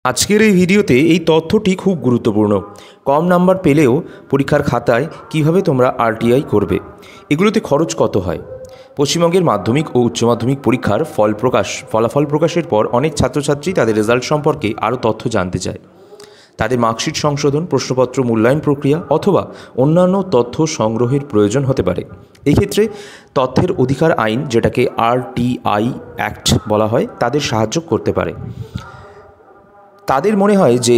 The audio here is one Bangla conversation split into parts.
আজকের এই ভিডিওতে এই তথ্যটি খুব গুরুত্বপূর্ণ। কম নাম্বার পেলেও পরীক্ষার খাতায় কিভাবে তোমরা আরটিআই করবে, এগুলোতে খরচ কত হয়। পশ্চিমবঙ্গের মাধ্যমিক ও উচ্চ মাধ্যমিক পরীক্ষার ফলাফল প্রকাশের পর অনেক ছাত্রছাত্রী তাদের রেজাল্ট সম্পর্কে আরও তথ্য জানতে চায়। তাদের মার্কশিট সংশোধন, প্রশ্নপত্র মূল্যায়ন প্রক্রিয়া অথবা অন্যান্য তথ্য সংগ্রহের প্রয়োজন হতে পারে। এই ক্ষেত্রে তথ্যের অধিকার আইন, যেটাকে আরটিআই অ্যাক্ট বলা হয়, তাদের সাহায্য করতে পারে। তাদের মনে হয় যে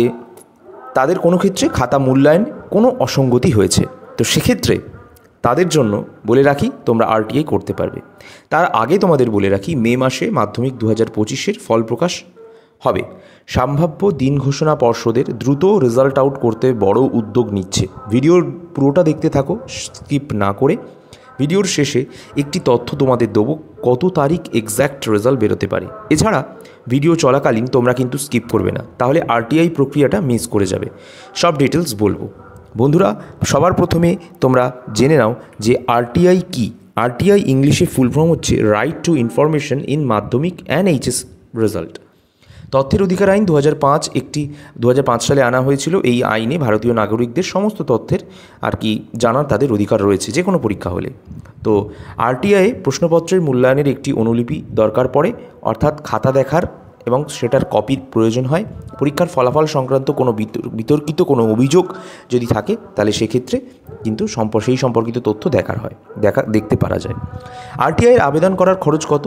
তাদের কোনো ক্ষেত্রে খাতা মূল্যায়ন কোনো অসঙ্গতি হয়েছে, তো সেক্ষেত্রে তাদের জন্য বলে রাখি তোমরা আরটিআই করতে পারবে। তার আগে তোমাদের বলে রাখি, মে মাসে মাধ্যমিক 2025-এর ফল প্রকাশ হবে। সম্ভাব্য দিন ঘোষণা পর্ষদের দ্রুত রেজাল্ট আউট করতে বড় উদ্যোগ নিচ্ছে। ভিডিওর পুরোটা দেখতে থাকো, স্কিপ না করে। ভিডিওর শেষে একটি তথ্য তোমাদের দেবো, কত তারিখ এক্স্যাক্ট রেজাল্ট বেরোতে পারে। এছাড়া ভিডিও চলাকালীন তোমরা কিন্তু স্কিপ করবে না, তাহলে আরটিআই প্রক্রিয়াটা মিস করে যাবে। সব ডিটেলস বলবো। বন্ধুরা, সবার প্রথমে তোমরা জেনে নাও যে আরটিআই কী। আরটিআই ইংলিশে ফুল ফর্ম হচ্ছে রাইট টু ইনফরমেশন ইন মাধ্যমিক অ্যান্ড এইচএস রেজাল্ট। তথ্যের অধিকার আইন 2005 সালে আনা হয়েছিল। এই আইনে ভারতীয় নাগরিকদের সমস্ত তথ্যের জানার তাদের অধিকার রয়েছে যে কোনো পরীক্ষা হলে। তো আরটিআই প্রশ্নপত্রের মূল্যায়নের একটি অনুলিপি দরকার পড়ে, অর্থাৎ খাতা দেখার এবং সেটার কপির প্রয়োজন হয়। পরীক্ষার ফলাফল সংক্রান্ত কোনো বিতর্কিত কোনো অভিযোগ যদি থাকে, তাহলে সেক্ষেত্রে কিন্তু সেই সম্পর্কিত তথ্য দেখতে পারা যায়। আরটিআইয়ের আবেদন করার খরচ কত?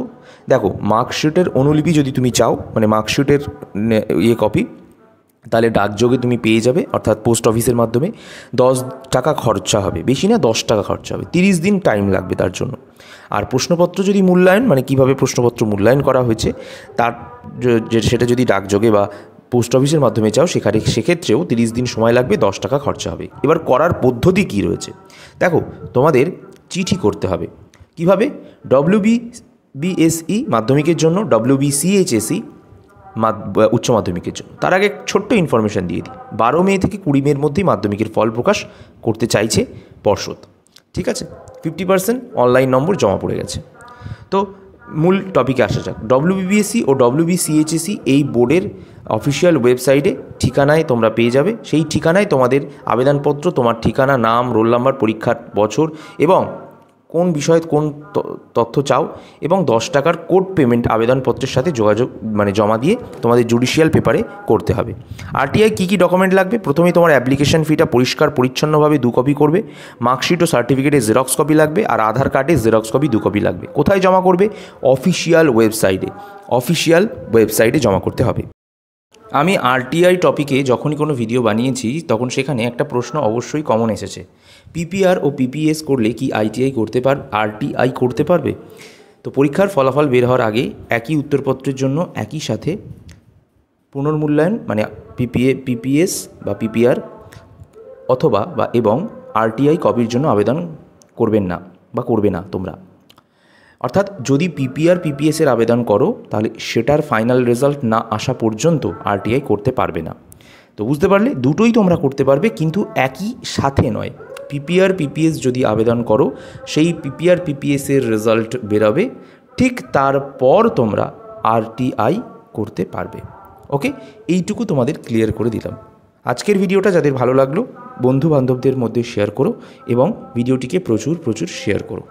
দেখো, মার্কশিটের অনুলিপি যদি তুমি চাও, মানে মার্কশিটের কপি, তাহলে ডাকযোগে তুমি পেয়ে যাবে, অর্থাৎ পোস্ট অফিসের মাধ্যমে। 10 টাকা খরচা হবে, বেশি না, 10 টাকা খরচা হবে। 30 দিন টাইম লাগবে তার জন্য। আর প্রশ্নপত্র যদি মূল্যায়ন, মানে কীভাবে প্রশ্নপত্র মূল্যায়ন করা হয়েছে সেটা যদি ডাকযোগে বা পোস্ট অফিসের মাধ্যমে চাও, সেক্ষেত্রেও 30 দিন সময় লাগবে, 10 টাকা খরচা হবে। এবার করার পদ্ধতি কী রয়েছে দেখো, তোমাদের চিঠি করতে হবে। কিভাবে? WBCSE মাধ্যমিকের জন্য, WBCHSE উচ্চ মাধ্যমিকের জন্য। তার আগে ছোট্ট ইনফরমেশান দিয়ে দিই। 12 মে থেকে 20 মের মধ্যেই মাধ্যমিকের ফল প্রকাশ করতে চাইছে পর্ষদ। ঠিক আছে, 50% অনলাইন নম্বর জমা পড়ে গেছে। তো মূল টপিকে আসা যাক। WBCSE ও WBCHSE এই বোর্ডের অফিসিয়াল ওয়েবসাইটে ঠিকানায় তোমরা পেয়ে যাবে। সেই ঠিকানায় তোমাদের আবেদনপত্র, তোমার ঠিকানা, নাম, রোল নাম্বার, পরীক্ষার বছর এবং কোন বিষয়ে কোন তথ্য চাও এবং 10 টাকার কোড পেমেন্ট আবেদনপত্রের সাথে জমা দিয়ে তোমাদের জুডিশিয়াল পেপারে করতে হবে। আরটিআই কী কী ডকুমেন্ট লাগবে? প্রথমে তোমার অ্যাপ্লিকেশন ফিটা পরিষ্কার পরিচ্ছন্নভাবে 2 কপি করবে। মার্কশিট ও সার্টিফিকেটের জেরক্স কপি লাগবে, আর আধার কার্ডের জেরক্স কপি 2 কপি লাগবে। কোথায় জমা করবে? অফিসিয়াল ওয়েবসাইটে জমা করতে হবে। আমি আরটিআই টপিকে যখনই কোনো ভিডিও বানিয়েছি, তখন সেখানে একটা প্রশ্ন অবশ্যই কমন এসেছে, পিপিআর ও পিপিএস করলে কি আরটিআই করতে পারবে? তো পরীক্ষার ফলাফল বের হওয়ার আগে একই উত্তরপত্রের জন্য একই সাথে পুনর্মূল্যায়ন, মানে পিপিএস বা পিপিআর এবং আরটিআই কপির জন্য আবেদন করবে না তোমরা। অর্থাৎ যদি পিপিএসের আবেদন করো, তাহলে সেটার ফাইনাল রেজাল্ট না আসা পর্যন্ত আরটিআই করতে পারবে না। তো বুঝতে পারলে, দুটোই তোমরা করতে পারবে, কিন্তু একই সাথে নয়। পিপিএস যদি আবেদন করো, সেই পিপিএসের রেজাল্ট বেরোবে, ঠিক তারপর তোমরা আরটিআই করতে পারবে। ওকে, এইটুকু তোমাদের ক্লিয়ার করে দিলাম। আজকের ভিডিওটা যাদের ভালো লাগলো, বন্ধু বান্ধবদের মধ্যে শেয়ার করো এবং ভিডিওটিকে প্রচুর শেয়ার করো।